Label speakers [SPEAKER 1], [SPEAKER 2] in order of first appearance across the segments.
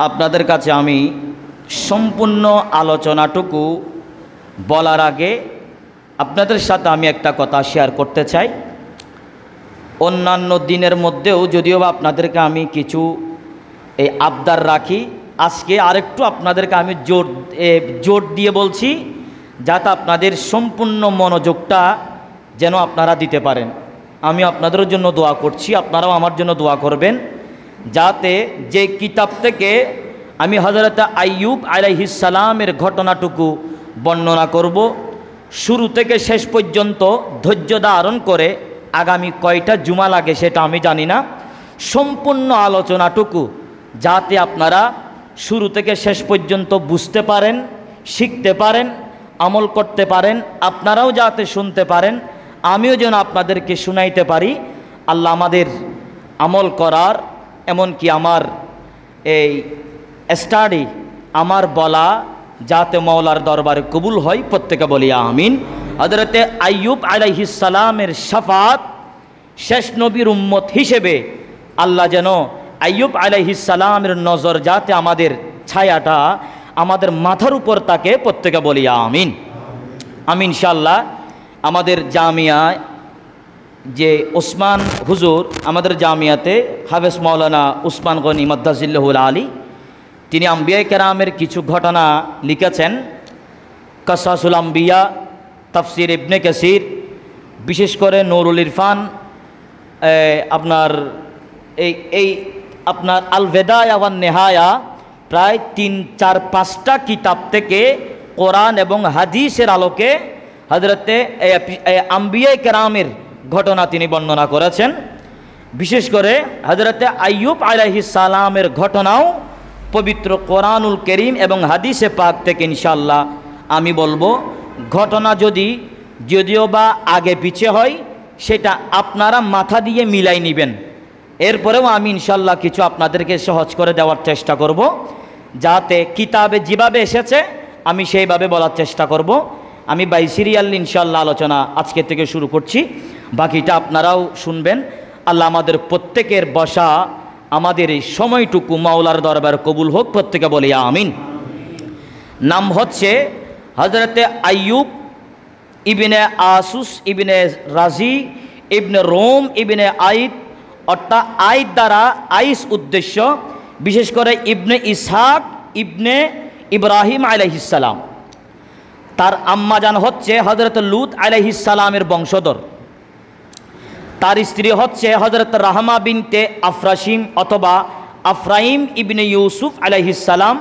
[SPEAKER 1] আপনাদের কাছে আমি সম্পূর্ণ আলোচনাটুকু বলার আগে আপনাদের সাথে আমি একটা কথা শেয়ার করতে চাই। অন্যান্য দিনের মধ্যেও যদিও বা আপনাদেরকে আমি কিছু এই আবদার রাখি, আজকে আরেকটু আপনাদেরকে আমি জোর দিয়ে বলছি, যাতে আপনাদের সম্পূর্ণ মনোযোগটা যেন আপনারা দিতে পারেন। আমি আপনাদের জন্য দোয়া করছি, আপনারাও আমার জন্য দোয়া করবেন, যাতে যে কিতাব থেকে আমি হযরত আইয়ুব আলাইহিস সালামের ঘটনাটুকু বর্ণনা করব, শুরু থেকে শেষ পর্যন্ত ধৈর্য ধারণ করে আগামী কয়টা জুমা লাগে সেটা আমি জানি না, সম্পূর্ণ আলোচনাটুকু যাতে আপনারা শুরু থেকে শেষ পর্যন্ত বুঝতে পারেন, শিখতে পারেন, আমল করতে পারেন, আপনারাও যাতে শুনতে পারেন, আমিও যেন আপনাদেরকে শুনাইতে পারি। আল্লাহ আমাদের আমল করার, এমনকি আমার এই স্টাডি, আমার বলা যাতে মওলার দরবারে কবুল হয়, প্রত্যেকে বলি আমিন। হযরতে আইয়ুব আলাইহিস সালামের শাফাত শেষ নবীর উম্মত হিসেবে আল্লাহ যেন আইয়ুব আলাইহিস সালামের নজর যাতে আমাদের ছায়াটা আমাদের মাথার উপর থাকে, প্রত্যেকে বলি আমিন। আমি ইনশাআল্লাহ আমাদের জামিয়ায় যে ওসমান হুজুর, আমাদের জামিয়াতে হাফেজ মাওলানা উসমান গনি মাদ্দাজিল্লাহুল আলী, তিনি আম্বিয়া কেরামের কিছু ঘটনা লিখেছেন। কাসাসুল আম্বিয়া, তাফসির ইবনে কাসির, বিশেষ করে নুরুল ইরফান, আপনার এই আপনার আল বেদায়া ওয়ান নেহায়া, প্রায় 3, 4, 5টা কিতাব থেকে কোরআন এবং হাদিসের আলোকে হযরতে আম্বিয়া কেরামের ঘটনা তিনি বর্ণনা করেছেন। বিশেষ করে হযরতে আইয়ুব আলাইহিস সালামের ঘটনাও পবিত্র কোরআনুল করিম এবং হাদিসে পাক থেকে ইনশাআল্লাহ আমি বলবো। ঘটনা যদিও বা আগে পিছে হয়, সেটা আপনারা মাথা দিয়ে মিলাই নেবেন। এরপরেও আমি ইনশাআল্লাহ কিছু আপনাদেরকে সহজ করে দেওয়ার চেষ্টা করব, যাতে কিতাবে যেভাবে এসেছে আমি সেইভাবে বলার চেষ্টা করব। আমি বাই সিরিয়াল ইনশাআল্লাহ আলোচনা আজকে থেকে শুরু করছি, বাকিটা আপনারাও শুনবেন। আল্লাহ আমাদের প্রত্যেকের বসা, আমাদের এই সময়টুকু মাওলার দরবার কবুল হোক, প্রত্যেকে বলি আমিন। নাম হচ্ছে হযরতে আইয়ুব ইবনে আসুস ইবনে রাজি ইবনে রোম ইবনে আইদ, অর্থাৎ আইদ দ্বারা আইস উদ্দেশ্য, বিশেষ করে ইবনে ইসহাক ইবনে ইব্রাহিম আলাইহিস সালাম। তার আম্মাজান হচ্ছে হযরত লূত আলাইহিস সালামের বংশধর। তার স্ত্রী হচ্ছে হযরত রাহমা বিনতে আফরাসিম অথবা আফরাইম ইবনে ইউসুফ আলাইহিস সালাম।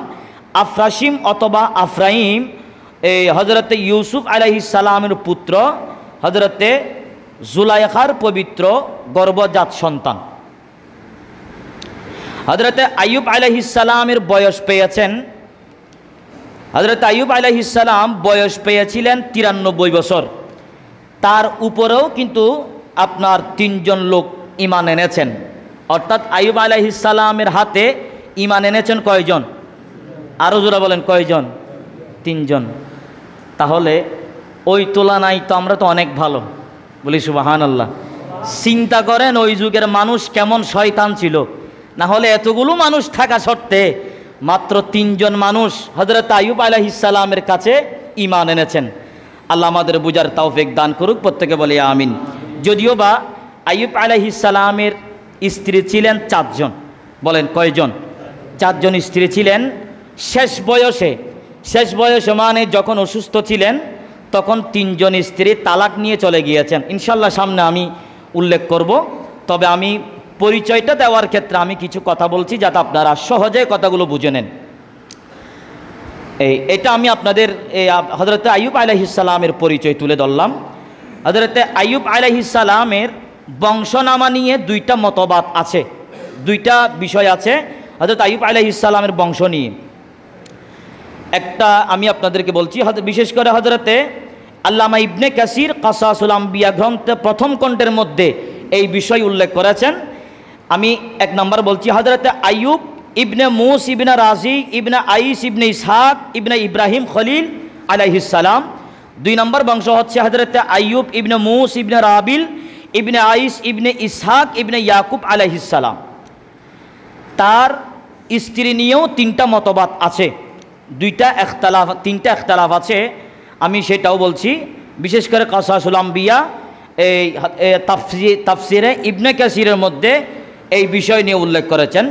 [SPEAKER 1] আফরাসিম অথবা আফরাইম এই হযরতে ইউসুফ আলাইহিস সালামের পুত্র, হযরতে জুলাইখার পবিত্র গর্ভজাত সন্তান। হযরতে আইয়ুব আলাইহিস সালামের বয়স পেয়েছেন, হযরত আইয়ুব আলাইহিস সালাম বয়স পেয়েছিলেন 93 বছর। তার উপরেও কিন্তু আপনার 3 জন লোক ঈমান এনেছেন, অর্থাৎ আইয়ুব আলাইহিস সালামের হাতে ঈমান এনেছেন কয়জন? আরও জোরা বলেন, কয়জন? 3 জন। তাহলে ওই তুলনায় তো আমরা তো অনেক ভালো, বলি সুবহানাল্লাহ। চিন্তা করেন ওই যুগের মানুষ কেমন শয়তান ছিল, না হলে এতগুলো মানুষ থাকা সত্ত্বে মাত্র 3 জন মানুষ হযরত আইয়ুব আলাইহিস সালামের কাছে ঈমান এনেছেন। আল্লাহ আমাদের বুঝার তৌফিক দান করুক, প্রত্যেকে বলি আমিন। যদিও বা আইয়ুব আলাইহিস সালামের স্ত্রী ছিলেন 4 জন। বলেন কয়জন? 4 জন স্ত্রী ছিলেন। শেষ বয়সে মানে যখন অসুস্থ ছিলেন তখন 3 জন স্ত্রী তালাক নিয়ে চলে গিয়েছেন। ইনশাল্লাহ সামনে আমি উল্লেখ করব। তবে আমি পরিচয়টা দেওয়ার ক্ষেত্রে আমি কিছু কথা বলছি, যাতে আপনারা সহজে কথাগুলো বুঝে নেন। এটা আমি আপনাদের হযরত আইয়ুব আলাইহিস সালামের পরিচয় তুলে ধরলাম। হযরত আইয়ুব আলাইহিস সালামের বংশনামা নিয়ে 2টা মতবাদ আছে, 2টা বিষয় আছে হযরত আইয়ুব আলাইহিস সালামের বংশ নিয়ে। একটা আমি আপনাদেরকে বলছি, বিশেষ করে হযরতে আল্লামা ইবনে কাসির কাসাসুল আম্বিয়া গ্রন্থে প্রথম খণ্ডের মধ্যে এই বিষয় উল্লেখ করেছেন। আমি 1 নম্বর বলছি, হযরতে আইয়ুব ইবনে মুস ইবনে রাজি ইবনে আইস ইবনে ইসহাক ইবনে ইব্রাহিম খলিল আলাইহিস সালাম। 2 নম্বর বংশ হচ্ছে হযরতে আইয়ুব ইবনে মুস ইবনে রাবিল ইবনে আইস ইবনে ইসহাক ইবনে ইয়াকুব আলাইহিস সালাম। তার স্ত্রী নিয়েও তিনটা মতবাদ আছে, তিনটা ইখতিলাফ আছে। আমি সেটাও বলছি। বিশেষ করে কাসাসুল আম্বিয়া এই তাফসিরে ইবনে কাসিরের মধ্যে এই বিষয় নিয়ে উল্লেখ করেছেন।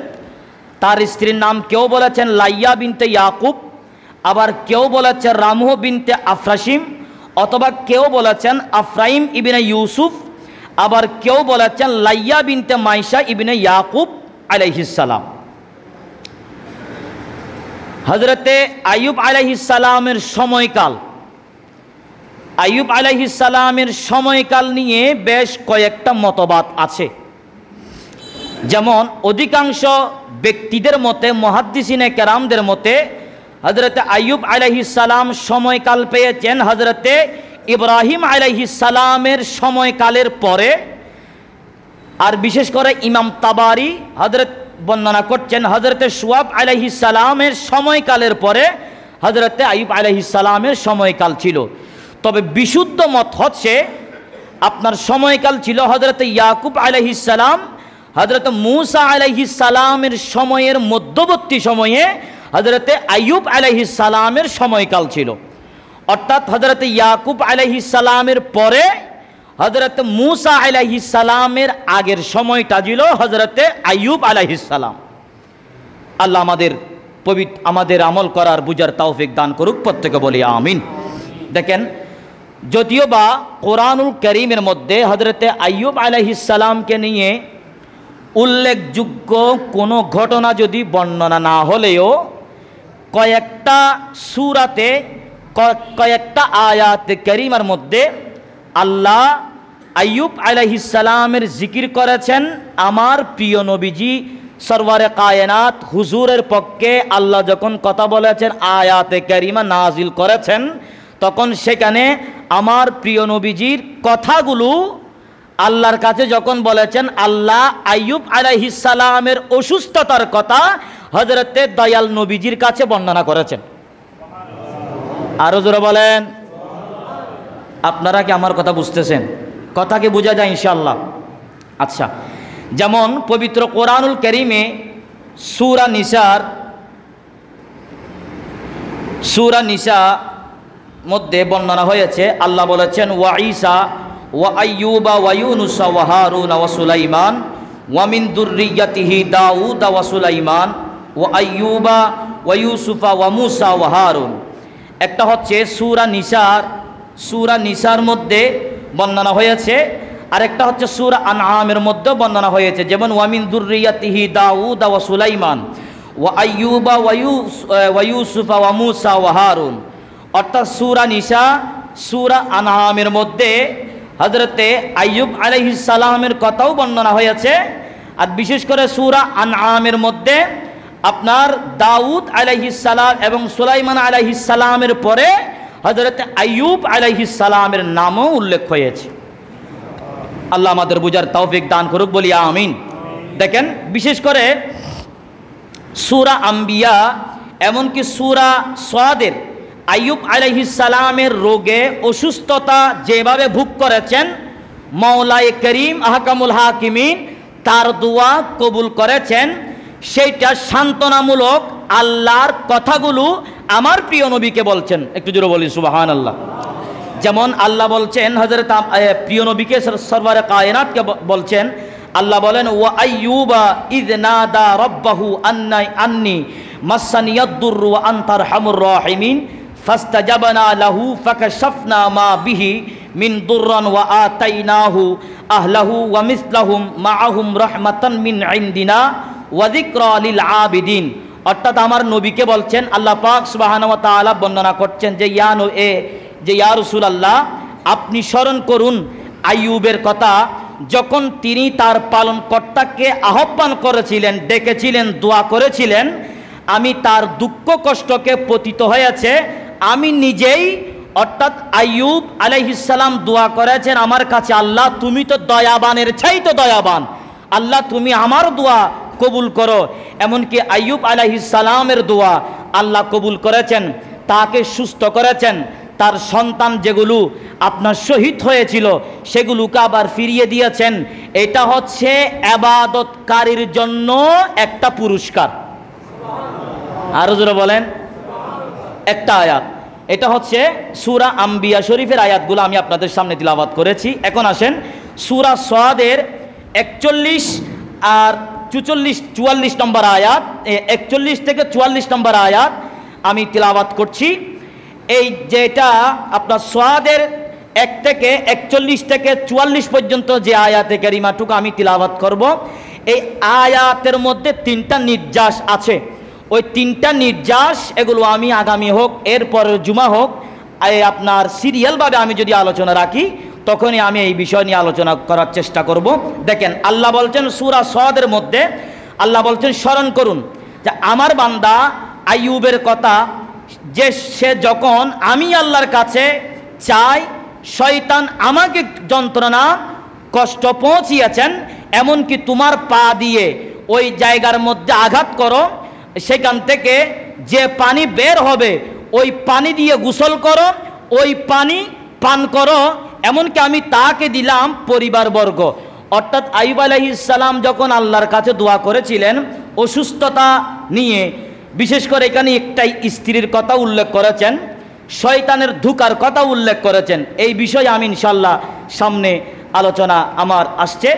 [SPEAKER 1] তার স্ত্রীর নাম কেউ বলেছেন লাইয়া বিনতে ইয়াকুব, আবার কেউ বলেছেন রামুহ বিনতে আফরাসিম, অথবা কেউ বলেছেন আফরাইম ইবনে ইউসুফ, আবার কেউ বলেছেন লাইয়া বিনতে মাইশা ইবনে ইয়াকুব আলাইহিস সালাম। হযরতে আইয়ুব আলাইহিস সালামের সময়কাল, আইয়ুব আলাইহিস সালামের সময়কাল নিয়ে বেশ কয়েকটা মতবাদ আছে। যেমন অধিকাংশ ব্যক্তিদের মতে, মুহাদ্দিসিনে কেরামদের মতে, হযরতে আইয়ুব আলাইহিস সালাম সময়কাল পেয়েছেন হযরতে ইব্রাহিম আলাইহিস সালামের সময়কালের পরে। আর বিশেষ করে ইমাম তাবারি হযরত বর্ণনা করছেন হযরতে শুআব আলাইহিস সালামের সময়কালের পরে হযরতে আইয়ুব আলাইহিস সালামের সময়কাল ছিল। তবে বিশুদ্ধ মত হচ্ছে আপনার সময়কাল ছিল হযরতে ইয়াকুব আলাইহিস সালাম, হযরতে মূসা আলাইহিস সালামের সময়ের মধ্যবর্তী সময়ে হযরতে আইয়ুব আলাইহিস সালামের সময়কাল ছিল। অর্থাৎ হযরতে ইয়াকুব আলাইহিস সালামের পরে হযরতে মূসা আলাইহিস সালামের আগের সময়টা ছিল হযরতে আইয়ুব আলাইহিস সালাম। আল্লাহ আমাদের আমল করার বুঝার তৌফিক দান করুক, প্রত্যেকে বলি আমিন। দেখেন, যদিও বা কোরআনুল কারীমের মধ্যে হযরতে আইয়ুব আলাইহিস সালামকে নিয়ে উল্লেখযোগ্য কোনো ঘটনা যদি বর্ণনা না হলেও কয়েকটা সূরাতে, কয়েকটা আয়াতে কারীমার মধ্যে আল্লাহ আইয়ুব আলাইহিস সালামের জিকির করেছেন। আমার প্রিয় নবীজি সরওয়ারে কায়নাত হুজুরের পক্ষে আল্লাহ যখন কথা বলেছেন, আয়াতে কারিমা নাজিল করেছেন, তখন সেখানে আমার প্রিয় নবীজির কথাগুলো আল্লাহর কাছে যখন বলেছেন, আল্লাহ আইয়ুব আলাইহিস সালামের অসুস্থতার কথা হযরতে দয়াল নবীজির কাছে বর্ণনা করেছেন। আরো জোরে বলেন। আপনারা কি আমার কথা বুঝতেছেন? কথা কি বোঝা যায় ইনশাআল্লাহ? আচ্ছা, যেমন পবিত্র কোরআনুল কারীমে সূরা নিসা মধ্যে বর্ণনা হয়েছে, আল্লাহ বলেছেন ওয়া ঈসা ওয়া আইয়ুবা ওয়া ইউনুসা ওয়া হারুন ওয়া সুলাইমান ওয়া মিন যুররিয়াতিহি দাউদ ওয়া সুলাইমান ওয়া আইয়ুবা ওয়া ইউসুফা ওয়া মূসা ওয়া হারুন। একটা হচ্ছে সূরা নিসার মধ্যে বর্ণনা হয়েছে, আরেকটা হচ্ছে সূরা আনআমের মধ্যে বর্ণনা হয়েছে। যেমন ওয়া মিন যুররিয়াতিহি দাউদ ওয়া সুলাইমান ওয়া আইয়ুবা ওয়া ইউসুফা ওয়া মূসা ওয়া হারুন। অর্থাৎ সূরা নিসা, সূরা আনআমের মধ্যে হযরতে আইয়ুব আলাইহিস সালামের কথাও বর্ণনা হয়েছে। আর বিশেষ করে সূরা আনআমের মধ্যে আপনার দাউদ আলাইহিস সালাম এবং সুলাইমান আলাইহিস সালামের পরে হযরতে আইয়ুব আলাইহিস সালামের নামও উল্লেখ হয়েছে। আল্লাহ আমাদের বুঝার তৌফিক দান করুক, বলি আমিন। দেখেন, বিশেষ করে সূরা আম্বিয়া, এমনকি সূরা সাদের আইয়ুব আলাইহিস সালামের রোগে অসুস্থতা যেভাবে ভোগ করেছেন, মাওলায়ে করিম আহকামুল হাকিমিন তার দোয়া কবুল করেছেন। সেইটা সান্ত্বনামূলক আল্লাহর কথাগুলো আমার প্রিয় নবীকে বলছেন। একটু জোরে বলি সুবহানাল্লাহ। যেমন আল্লাহ বলছেন হযরত প্রিয় নবীকে সরওয়ারে কায়নাতকে বলছেন, আল্লাহ বলেন ওয়া আইয়ুবা ইয নাদা রাব্বাহু আন্নি মাসানিয়াদ দুররু ওয়া আনতা আরহামুর রাহিমিন ফাস্তাজাবনা লাহু ফাকাশাফনা মা বিহি মিন দুররান ওয়া আতাইনাহু আহলাহু ওয়া মিসলাহুম মাআহুম রাহমাতান মিন ইনদিনা ওয়া যিকরা লিল আবিদিন। অর্থাৎ আমার নবীকে বলছেন, আল্লাহ পাক সুবহানাহু ওয়া তাআলা বর্ণনা করছেন যে ইয়া রাসূলুল্লাহ, আপনি স্মরণ করুন আইয়ুবের কথা, যখন তিনি তার পালনকর্তাকে আহ্বান করেছিলেন, ডেকেছিলেন, দোয়া করেছিলেন। আমি তার দুঃখ কষ্টকে পতিত হয়েছে আমি নিজেই, অর্থাৎ আইয়ুব আলাইহিস সালাম দোয়া করেছেন আমার কাছে, আল্লাহ তুমি তো দয়াবানের চাইতে দয়াবান, আল্লাহ তুমি আমার দোয়া কবুল করো। এমনকি আইয়ুব আলাইহিস সালামের দোয়া আল্লাহ কবুল করেছেন, তাকে সুস্থ করেছেন। তার সন্তান যেগুলো আপনার শহীদ হয়েছিল সেগুলোকে আবার ফিরিয়ে দিয়েছেন। এটা হচ্ছে ইবাদতকারীর জন্য একটা পুরস্কার। আরো জোরে বলেন। একটা আয়াত, এটা হচ্ছে সূরা আম্বিয়া শরীফের আয়াতগুলো আমি আপনাদের সামনে তিলাওয়াত করেছি। এখন আসেন সূরা সাদের 41 আর 44 নম্বর আয়াত, 41 থেকে 44 নম্বর আয়াত আমি তিলাওয়াত করছি। এই যেটা আপনার সাদের 1 থেকে 41 থেকে 44 পর্যন্ত যে আয়াতে কারিমাটুকু আমি তিলাওয়াত করব, এই আয়াতের মধ্যে 3টা নির্যাস আছে। ওই 3টা নির্যাস এগুলো আমি আগামী হোক এরপরের জুমা হোক আপনার সিরিয়ালভাবে আমি যদি আলোচনা রাখি তখনই আমি এই বিষয় নিয়ে আলোচনা করার চেষ্টা করব। দেখেন আল্লাহ বলছেন সূরা সাদের মধ্যে, আল্লাহ বলছেন স্মরণ করুন যে আমার বান্দা আইয়ুবের কথা, যে সে যখন আমি আল্লাহর কাছে চাই শয়তান আমাকে যন্ত্রণা কষ্ট পৌঁছিয়েছেন, এমনকি তোমার পা দিয়ে ওই জায়গার মধ্যে আঘাত করো, সেখান থেকে যে পানি বের হবে ওই পানি দিয়ে গোসল করো, ওই পানি পান করো, এমনকি আমি তাকে দিলাম পরিবারবর্গ। অর্থাৎ আইয়ুব আলাইহিস সালাম যখন আল্লাহর কাছে দোয়া করেছিলেন অসুস্থতা নিয়ে, বিশেষ করে এখানে একটাই স্ত্রীর কথা উল্লেখ করেছেন, শয়তানের ধোঁকার কথা উল্লেখ করেছেন। এই বিষয়ে আমি ইনশাল্লাহ সামনে আলোচনা আমার আসছে।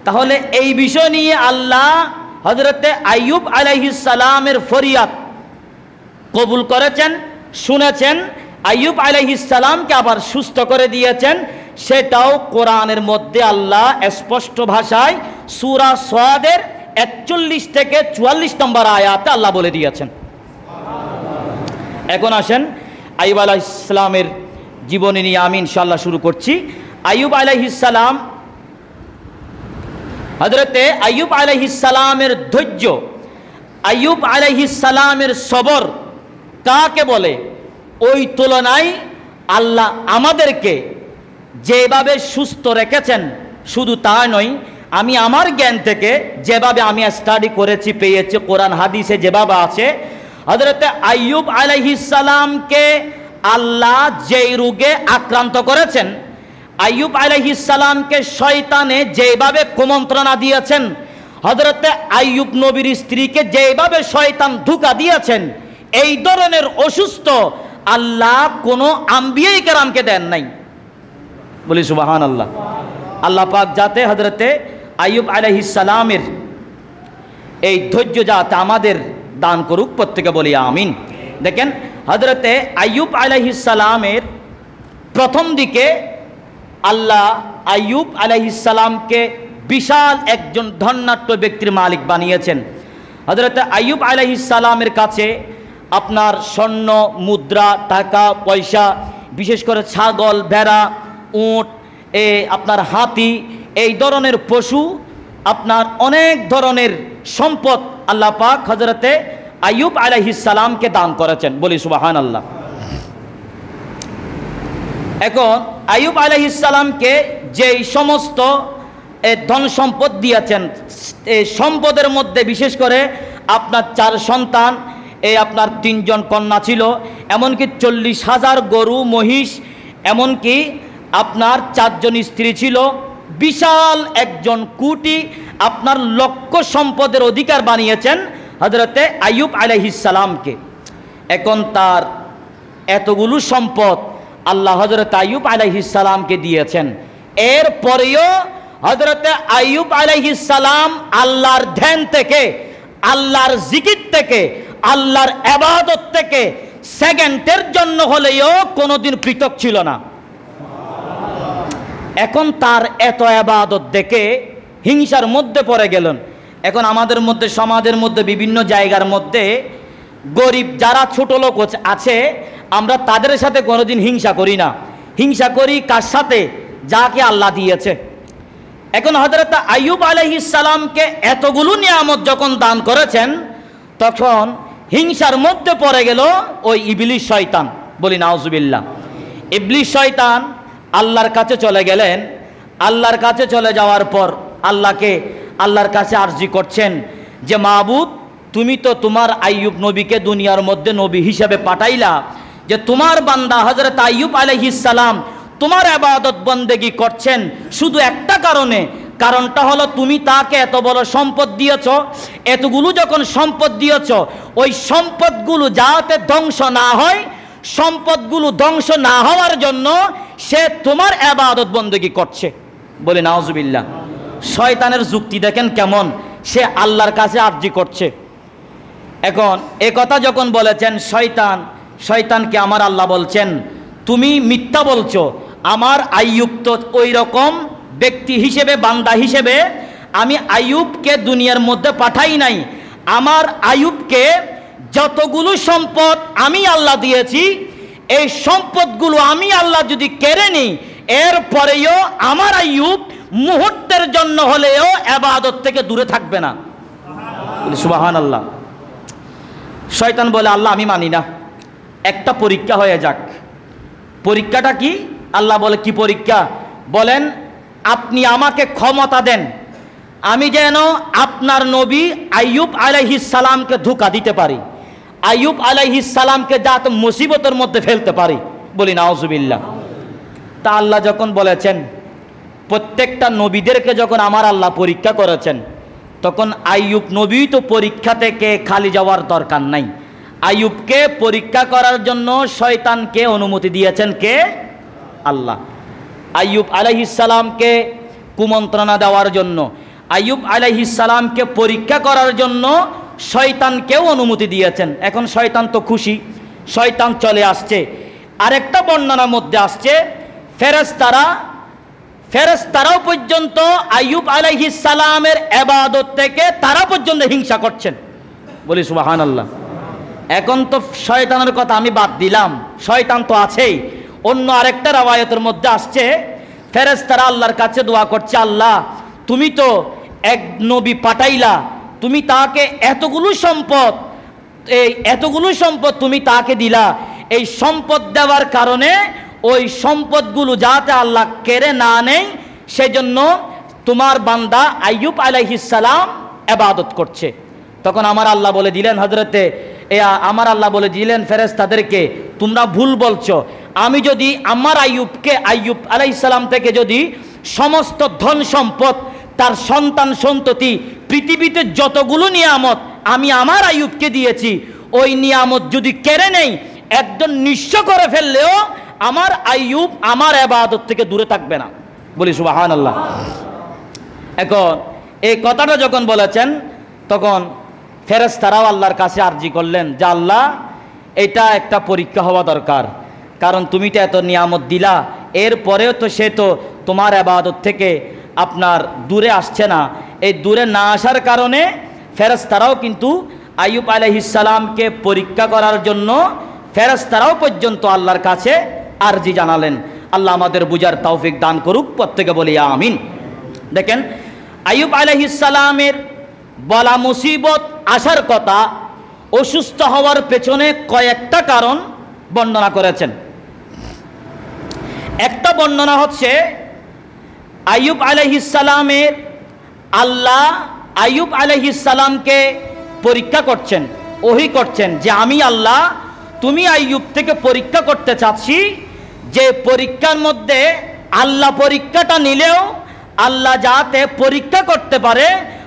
[SPEAKER 1] তাহলে এই বিষয় নিয়ে আল্লাহ হযরতে আইয়ুব আলাইহিস সালামের ফরিয়াদ কবুল করেছেন, শুনেছেন, আইয়ুব আলাইহিস সালামকে আবার সুস্থ করে দিয়েছেন। সেটাও কোরআনের মধ্যে আল্লাহ স্পষ্ট ভাষায় সূরা সাদের 41 থেকে 44 নম্বর আয়াতে আল্লাহ বলে দিয়েছেন। এখন আসেন আইয়ুব আলাইহিস সালামের জীবনী নিয়ে আমি ইনশাআল্লাহ শুরু করছি। আইয়ুব আলাইহিস সালাম, হযরতে আইয়ুব আলাইহিস সালামের ধৈর্য, আইয়ুব আলাইহিস সালামের সবর কাকে বলে, ওই তুলনায় আল্লাহ আমাদেরকে যেভাবে সুস্থ রেখেছেন, শুধু তা নয়, আমি আমার জ্ঞান থেকে যেভাবে আমি স্টাডি করেছি পেয়েছি কোরআন হাদিসে যেভাবে আছে, হযরতে আইয়ুব আলাইহিস সালামকে আল্লাহ যেই রোগে আক্রান্ত করেছেন, আইয়ুব আলাইহিস সালামকে শয়তানে যেভাবে কুমন্ত্রণা দিয়েছেন, হযরতে আইয়ুব নবীর স্ত্রীকে যেভাবে শয়তান ধোঁকা দিয়েছেন, এই ধরনের অসুস্থ আল্লাহ কোনো আম্বিয়ায়ে কেরামকে দেন নাই। বলি সুবহানাল্লাহ। আল্লাহ পাক যাতে হযরতে আইয়ুব আলাইহিস সালামের এই ধৈর্য যাতে আমাদের দান করুক, প্রত্যেকে বলি আমিন। দেখেন হযরতে আইয়ুব আলাইহিস সালামের প্রথম দিকে আল্লাহ আইয়ুব আলাইহিস সালামকে বিশাল একজন ধনাঢ্য ব্যক্তির মালিক বানিয়েছেন। হযরতে আইয়ুব আলাইহিস সালামের কাছে আপনার স্বর্ণ মুদ্রা টাকা পয়সা, বিশেষ করে ছাগল ভেড়া উট, আপনার হাতি, এই ধরনের পশু, আপনার অনেক ধরনের সম্পদ আল্লাহ পাক হযরতে আইয়ুব আলাইহিস সালামকে দান করেছেন। বলি সুবহানাল্লাহ। এখন আইয়ুব আলাইহিস সালামকে যেই সমস্ত ধন সম্পদ দিয়েছেন, এই সম্পদের মধ্যে বিশেষ করে আপনার 4 সন্তান, আপনার 3 জন কন্যা ছিল, এমনকি 40,000 গরু মহিষ, এমনকি আপনার 4 জন স্ত্রী ছিল, বিশাল একজন কোটি আপনার লক্ষ সম্পদের অধিকার বানিয়েছেন হযরতে আইয়ুব আলাইহিস সালামকে। এখন তার এতগুলো সম্পদ আল্লাহ হযরতে আইয়ুব আলাইহিস সালামকে দিয়েছেন, এরপরেও হযরতে আইয়ুব আলাইহিস সালাম আল্লাহর ধ্যান থেকে, আল্লাহর জিকির থেকে, আল্লাহর ইবাদত থেকে সেকেন্ডের জন্য হলেও কোনোদিন পৃথক ছিল না। এখন তার এত ইবাদত দেখে হিংসার মধ্যে পড়ে গেলেন। এখন আমাদের মধ্যে, সমাজের মধ্যে, বিভিন্ন জায়গার মধ্যে গরিব যারা ছোট লোক আছে, আমরা তাদের সাথে কোনোদিন হিংসা করি না। হিংসা করি কার সাথে? যাকে আল্লাহ দিয়েছে। এখন হযরত আইয়ুব আলাইহিস সালামকে এতগুলো নিয়ামত যখন দান করেছেন, তখন হিংসার মধ্যে পড়ে গেল ওই ইবলিস শয়তান। বলি নাউজুবিল্লাহ। ইবলিস শয়তান আল্লাহর কাছে চলে গেলেন। আল্লাহর কাছে চলে যাওয়ার পর আল্লাহর কাছে আরজি করছেন যে মাবুদ, তুমি তো তোমার আইয়ুব নবীকে দুনিয়ার মধ্যে নবী হিসেবে পাঠাইলা, যে তোমার বান্দা হযরত আইয়ুব আলাইহিস সালাম তোমার ইবাদত বন্দেগী করছেন শুধু একটা কারণে, কারণটা হলো তুমি তাকে এত বড় সম্পদ দিয়েছ, এতগুলো যখন সম্পদ দিয়েছ, ওই সম্পদগুলো যাতে ধ্বংস না হয়, সম্পদগুলো ধ্বংস না হওয়ার জন্য সে তোমার ইবাদত বন্দেগী করছে। বলে নাউজুবিল্লাহ। শয়তানের যুক্তি দেখেন কেমন, সে আল্লাহর কাছে আরজি করছে। এখন এ কথা যখন বলেছেন শয়তানকে আমার আল্লাহ বলছেন, তুমি মিথ্যা বলছো, আমার আইয়ুব তো ওই রকম ব্যক্তি হিসেবে, বান্দা হিসেবে আমি আইয়ুবকে দুনিয়ার মধ্যে পাঠাই নাই। আমার আইয়ুবকে যতগুলো সম্পদ আমি আল্লাহ দিয়েছি, এই সম্পদগুলো আমি আল্লাহ যদি কেড়ে নিই, এরপরেও আমার আইয়ুব মুহূর্তের জন্য হলেও ইবাদত থেকে দূরে থাকবে না। সুবহানাল্লাহ। শয়তান বলে, আল্লাহ আমি মানি না, একটা পরীক্ষা হয়ে যাক। পরীক্ষাটা কি? আল্লাহ বলে, কি পরীক্ষা? বলেন, আপনি আমাকে ক্ষমতা দেন, আমি যেন আপনার নবী আইয়ুব আলাইহিস সালামকে ধোঁকা দিতে পারি, আইয়ুব আলাইহিস সালামকে যাতে মুসিবতের মধ্যে ফেলতে পারি। বলি নাউজুবিল্লাহ। তা আল্লাহ যখন বলেছেন, প্রত্যেকটা নবীদেরকে যখন আমার আল্লাহ পরীক্ষা করেছেন, তখন আইয়ুব নবী তো পরীক্ষা থেকে খালি যাওয়ার দরকার নাই। আইয়ুবকে পরীক্ষা করার জন্য শয়তানকে অনুমতি দিয়েছেন কে? আল্লাহ। আইয়ুব আলাইহিস সালামকে কুমন্ত্রণা দেওয়ার জন্য, আইয়ুব আলাইহিস সালামকে পরীক্ষা করার জন্য শয়তানকেও অনুমতি দিয়েছেন। এখন শয়তান তো খুশি, শয়তান চলে আসছে। আরেকটা বর্ণনার মধ্যে আসছে, ফেরেশতারাও পর্যন্ত আইয়ুব আলাইহিস সালামের ইবাদত থেকে তারা পর্যন্ত হিংসা করছেন। বলি সুবহানাল্লাহ। এখন তো শয়তানের কথা আমি বাদ দিলাম, শয়তান তো আছেই। অন্য আরেকটা রাওয়ায়াতের মধ্যে আসছে, ফেরেশতারা আল্লাহর কাছে দোয়া করছে, আল্লাহ তুমি তো এক নবী পাঠাইলা, তুমি তাকে এতগুলো সম্পদ তুমি তাকে দিলা, এই সম্পদ দেওয়ার কারণে ওই সম্পদগুলো যাতে আল্লাহ কেড়ে না নেয়, সেজন্য তোমার বান্দা আইয়ুব আলাইহিস সালাম ইবাদত করছে। তখন আমার আল্লাহ বলে দিলেন, আমার আল্লাহ বলে দিলেন ফেরেশতাদেরকে, তোমরা ভুল বলছো। আমি যদি আমার আইয়ুব আলাইহিস সালাম থেকে যদি সমস্ত ধন সম্পদ, তার সন্তান সন্ততি, পৃথিবীতে যতগুলো নিয়ামত আমি আমার আইয়ুবকে দিয়েছি, ওই নিয়ামত যদি কেড়ে নেই, একজন নিঃস্ব করে ফেললেও আমার আইয়ুব আমার ইবাদত থেকে দূরে থাকবে না। বলি সুবহানাল্লাহ। এখন এই কথাটা যখন বলেছেন, তখন ফেরেশতারাও আল্লাহর কাছে আরজি করলেন যে, আল্লাহ এটা একটা পরীক্ষা হওয়া দরকার, কারণ তুমি তো এত নিয়ামত দিলা, এরপরেও তো সে তো তোমার ইবাদত থেকে আপনার দূরে আসছে না। এই দূরে না আসার কারণে ফেরেশতারাও কিন্তু আইয়ুব আলাইহিস সালামকে পরীক্ষা করার জন্য ফেরেশতারাও পর্যন্ত আল্লাহর কাছে আরজি জানালেন। আল্লাহ আমাদের বুঝার তৌফিক দান করুক, প্রত্যেকে বলি আমিন। দেখেন, আইয়ুব আলাইহিস সালামের বলা মুসিবত আসার কথা, অসুস্থ হওয়ার পেছনে কয়েকটা কারণ বর্ণনা করেছেন। একটা বর্ণনা হচ্ছে, আইয়ুব আলাইহিস সালামের আল্লাহ আইয়ুব আলাইহিস সালামকে পরীক্ষা করছেন, ওহী করছেন যে আমি আল্লাহ তুমি আইয়ুব থেকে পরীক্ষা করতে চাচ্ছি, যে পরীক্ষার মধ্যে আল্লাহ পরীক্ষাটা নিলেও আল্লাহ যাতে পরীক্ষা করতে পারে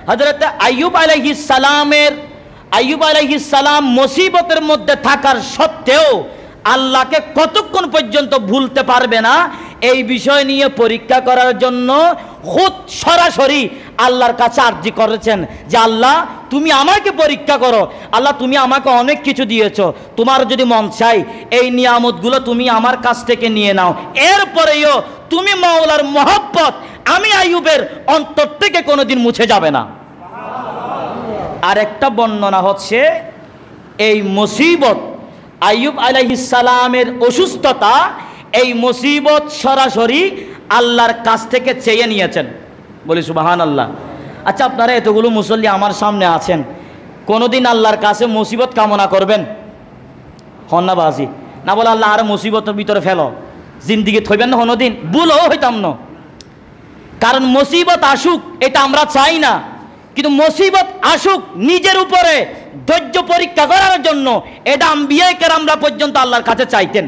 [SPEAKER 1] হযরত আইয়ুব আলাইহিস সালাম মুসিবতের মধ্যে থাকার সত্ত্বেও আল্লাহকে কতক্ষণ পর্যন্ত ভুলতে পারবে না, এই বিষয় নিয়ে পরীক্ষা করার জন্য খুদ সরাসরি আল্লাহর কাছে আরজি করেছেন যে আল্লাহ তুমি আমাকে পরীক্ষা করো, আল্লাহ তুমি আমাকে অনেক কিছু দিয়েছো, তোমার যদি মন চাই এই নিয়ামতগুলো তুমি আমার কাছ থেকে নিয়ে নাও, এরপরেও তুমি মাওলার মহব্বত আমি আইয়ুবের অন্তর থেকে কোনোদিন মুছে যাবে না। আরেকটা বর্ণনা হচ্ছে, এই মুসিবত আইয়ুব আলাইহিস সালামের অসুস্থতা, এই মুসিবত সরাসরি আল্লাহর কাছ থেকে চেয়ে নিয়েছেন। বলি সুবহানাল্লাহ। আচ্ছা, আপনারা এতগুলো মুসল্লি আমার সামনে আছেন, কোনোদিন আল্লাহর কাছে মুসিবত কামনা করবেন? হন্নাবাজি না বলে আল্লাহ আর মুসিবতের ভিতরে ফেলো, জিন্দিগি থইবেন না কোনোদিন? ভুলও হইতাম না, কারণ মুসিবত আসুক এটা আমরা চাই না, কিন্তু মুসিবত আসুক নিজের উপরে ধৈর্য পরীক্ষা করার জন্য, এটা আম্বিয়া কেরামরা পর্যন্ত আল্লাহর কাছে চাইতেন।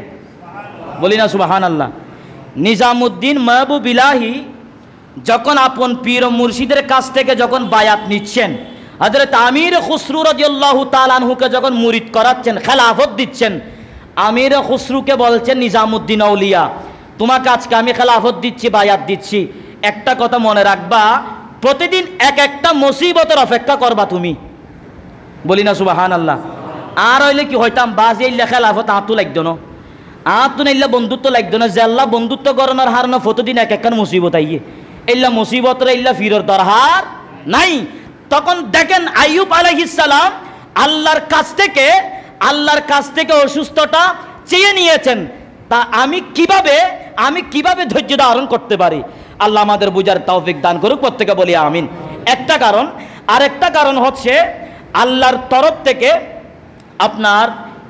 [SPEAKER 1] বলি না সুবহানাল্লাহ। নিজামুদ্দিন মাহবুব ইলাহি যখন আপন পীর ও মুর্শিদের কাছ থেকে যখন বায়াত নিচ্ছেন, হযরত আমির খুসরু রাদিয়াল্লাহু তাআলা আনহুকে যখন মুরিদ করাচ্ছেন, খেলাফত দিচ্ছেন, আমির খুসরুকে বলছেন নিজামুদ্দিন আউলিয়া, তোমাকে আজকে আমি খেলাফত দিচ্ছি, বায়াত দিচ্ছি, একটা কথা মনে রাখবা, প্রতিদিন এক একটা মুসিবতের অপেক্ষা করবা তুমি। বলি না সুবহানাল্লাহ। আর হইলে কি হইতাম, বাজি ইল্লা খেলাফত আঁতু লাগতো না, আঁতু না ইল্লা বন্ধুত্ব লাগতো না, জেল্লা বন্ধুত্ব করণের হার না, প্রতিদিন এক একটা মুসিবত আইয়ে, ইল্লা মুসিবত ইল্লা ফিরর দরহার নাই। তখন দেখেন আইয়ুব আলাইহিস সালাম আল্লাহর কাছ থেকে অসুস্থতা চেয়ে নিয়েছেন, তা আমি কিভাবে ধৈর্য ধারণ করতে পারি? আল্লাহ আমাদের বুঝার তৌফিক দান করুক, প্রত্যেকে বলি আমিন। একটা কারণ, আরেকটা কারণ হচ্ছে আল্লাহর তরফ থেকে আপনার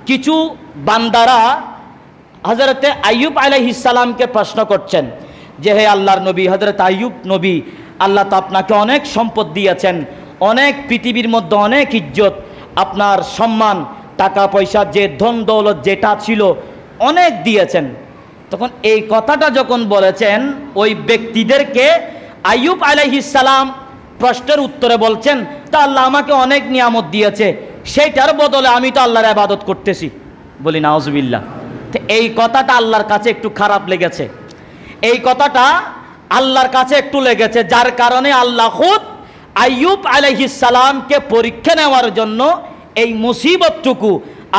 [SPEAKER 1] কিছু বান্দারা হযরতে আইয়ুব আলাইহিস সালামকে প্রশ্ন করছেন যে হে আল্লাহর নবী, হযরত আইয়ুব নবী, আল্লাহ তো আপনাকে অনেক সম্পদ দিয়েছেন, অনেক পৃথিবীর মধ্যে অনেক ইজ্জত, আপনার সম্মান, টাকা পয়সা, যে ধন দৌলত যেটা ছিল অনেক দিয়েছেন। তখন এই কথাটা যখন বলেছেন, ওই ব্যক্তিদেরকে আইয়ুব আলাইহিস সালাম প্রশ্নের উত্তরে বলছেন, তা আল্লাহ আমাকে অনেক নিয়ামত দিয়েছে, সেইটার বদলে আমি তো আল্লাহর ইবাদত করতেছি। বলি নাউজুবিল্লাহ। তো এই কথাটা আল্লাহর কাছে একটু খারাপ লেগেছে, এই কথাটা আল্লাহর কাছে একটু লেগেছে, যার কারণে আল্লাহ খুদ আইয়ুব আলাইহিস সালামকে পরীক্ষা নেওয়ার জন্য এই মুসিবতটুকু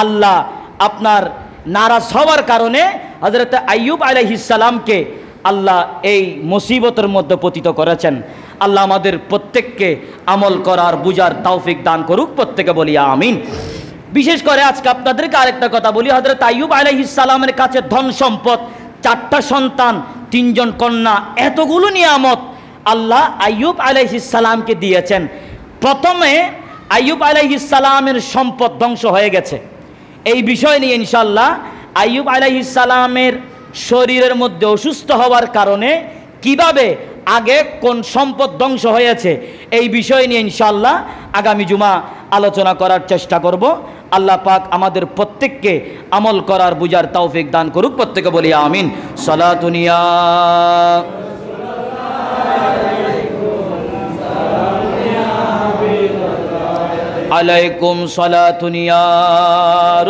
[SPEAKER 1] আল্লাহ আপনার নারাজ হওয়ার কারণে হযরত আইয়ুব আলাইহিস সালামকে আল্লাহ এই মুসিবতের মধ্যে পতিত করেছেন। আল্লাহ আমাদের প্রত্যেককে আমল করার বুঝার তৌফিক দান করুক, প্রত্যেকে বলি আমিন। বিশেষ করে আজকে আপনাদেরকে আরেকটা কথা বলি, হযরত আইয়ুব আলাইহিস সালামের কাছে ধন সম্পদ, 4টা সন্তান, 3 জন কন্যা, এতগুলো নিয়ামত আল্লাহ আইয়ুব আলাইহিস সালামকে দিয়েছেন। প্রথমে আইয়ুব আলাইহিস সালামের সম্পদ ধ্বংস হয়ে গেছে। এই বিষয় নিয়ে ইনশাআল্লাহ আইয়ুব আলাইহিস সালামের শরীরের মধ্যে অসুস্থ হওয়ার কারণে কিভাবে আগে কোন সম্পদ ধ্বংস হয়েছে, এই বিষয় নিয়ে ইনশাআল্লাহ আগামী জুমা আলোচনা করার চেষ্টা করব। আল্লাহ পাক আমাদের প্রত্যেককে আমল করার বুঝার তৌফিক দান করুক, প্রত্যেকে বলি আমিন। সালাতুনিয়া আলাইকুম, সালাতুনিয়া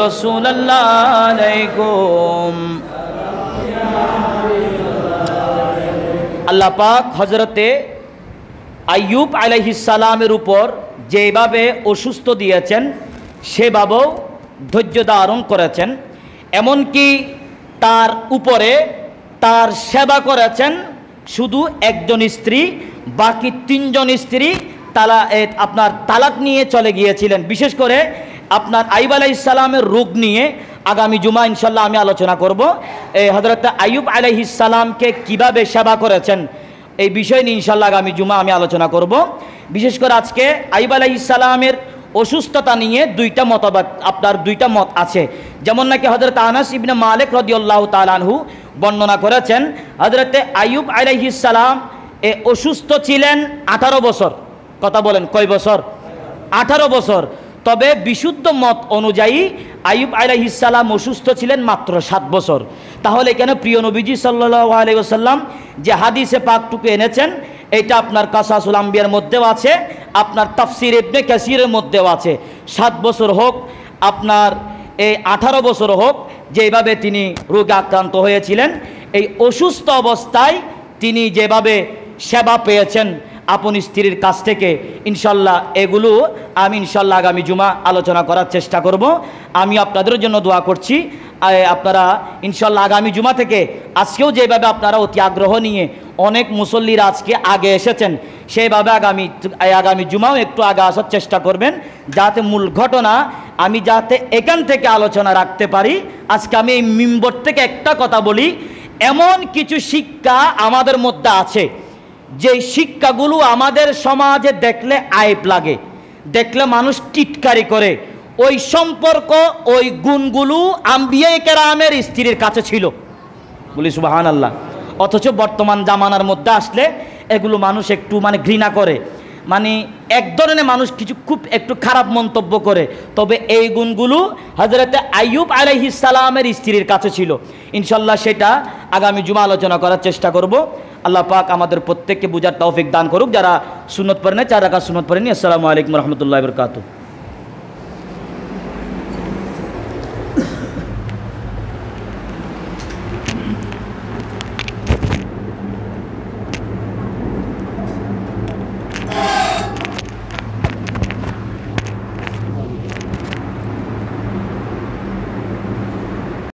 [SPEAKER 1] রাসূলুল্লাহ আলাইকুম। আল্লাহ পাক হযরতে আইয়ুব আলাইহিস সালামের উপর যেভাবে অসুস্থ দিয়েছেন সেভাবেও ধৈর্য ধারণ করেছেন, এমনকি তার উপরে তার সেবা করেছেন শুধু একজন স্ত্রী, বাকি 3 জন স্ত্রী আপনার তালাক নিয়ে চলে গিয়েছিলেন। বিশেষ করে আপনার আইয়ুব আলাইহিস সালামের রোগ নিয়ে আগামী জুমা ইনশাল্লাহ আমি আলোচনা করব। হযরত আইয়ুব আলাইহিস সালামকে কিভাবে সেবা করেছেন এই বিষয় নিয়ে ইনশাল্লাহ আগামী জুমা আমি আলোচনা করব। বিশেষ করে আজকে আইয়ুব আলাইহিস সালামের অসুস্থতা নিয়ে 2টা মতবাদ, আপনার 2টা মত আছে। যেমন নাকি হযরত আনাস ইবনে মালিক রাদিয়াল্লাহু তাআলা আনহু বর্ণনা করেছেন, হযরত আইয়ুব আলাইহিস সালাম অসুস্থ ছিলেন 18 বছর। কথা বলেন কয় বছর? 18 বছর। তবে বিশুদ্ধ মত অনুযায়ী আইয়ুব আলাইহিস সালাম অসুস্থ ছিলেন মাত্র 7 বছর। তাহলে এখানে প্রিয় নবীজি সাল্লাল্লাহু আলাইহি ওয়াসাল্লাম যে হাদিসে পাকটুকু এনেছেন, এটা আপনার কাসাসুল আম্বিয়ার মধ্যেও আছে, আপনার তাফসির ইবনে কাসিরের মধ্যেও আছে। 7 বছর হোক, আপনার এই 18 বছর হোক, যেভাবে তিনি রোগে আক্রান্ত হয়েছিলেন, এই অসুস্থ অবস্থায় তিনি যেভাবে সেবা পেয়েছেন আপন স্ত্রীর কাছ থেকে, ইনশাল্লাহ এগুলো আমি ইনশাল্লাহ আগামী জুমা আলোচনা করার চেষ্টা করব। আমি আপনাদের জন্য দোয়া করছি, আপনারা ইনশাল্লাহ আগামী জুমা থেকে, আজকেও যেভাবে আপনারা অতি আগ্রহ নিয়ে অনেক মুসল্লিরা আজকে আগে এসেছেন, সেইভাবে আগামী জুমাও একটু আগে আসার চেষ্টা করবেন, যাতে মূল ঘটনা আমি যাতে এখান থেকে আলোচনা রাখতে পারি। আজকে আমি এই মিম্বর থেকে একটা কথা বলি, এমন কিছু শিক্ষা আমাদের মধ্যে আছে যে শিক্ষাগুলো আমাদের সমাজে দেখলে আয়েব লাগে, দেখলে মানুষ টিটকারি করে। ওই সম্পর্ক, ওই গুণগুলো আম্বিয়া কেরামের স্ত্রীর কাছে ছিল। বলি সুবহানাল্লাহ। অথচ বর্তমান জামানার মধ্যে আসলে এগুলো মানুষ একটু ঘৃণা করে, এক ধরনের মানুষ কিছু খুব একটু খারাপ মন্তব্য করে। তবে এই গুণগুলো হযরত আইয়ুব আলাইহিস সালামের স্ত্রীর কাছে ছিল। ইনশাল্লাহ সেটা আগামী জুমা আলোচনা করার চেষ্টা করব। আল্লাহ পাক আমাদের প্রত্যেককে বুঝার তৌফিক দান করুক। যারা সুন্নত পড়েন 4 রাকাত সুন্নত পড়েনি। আসসালামু আলাইকুম রহমতুল্লাহ বরকাতুহ।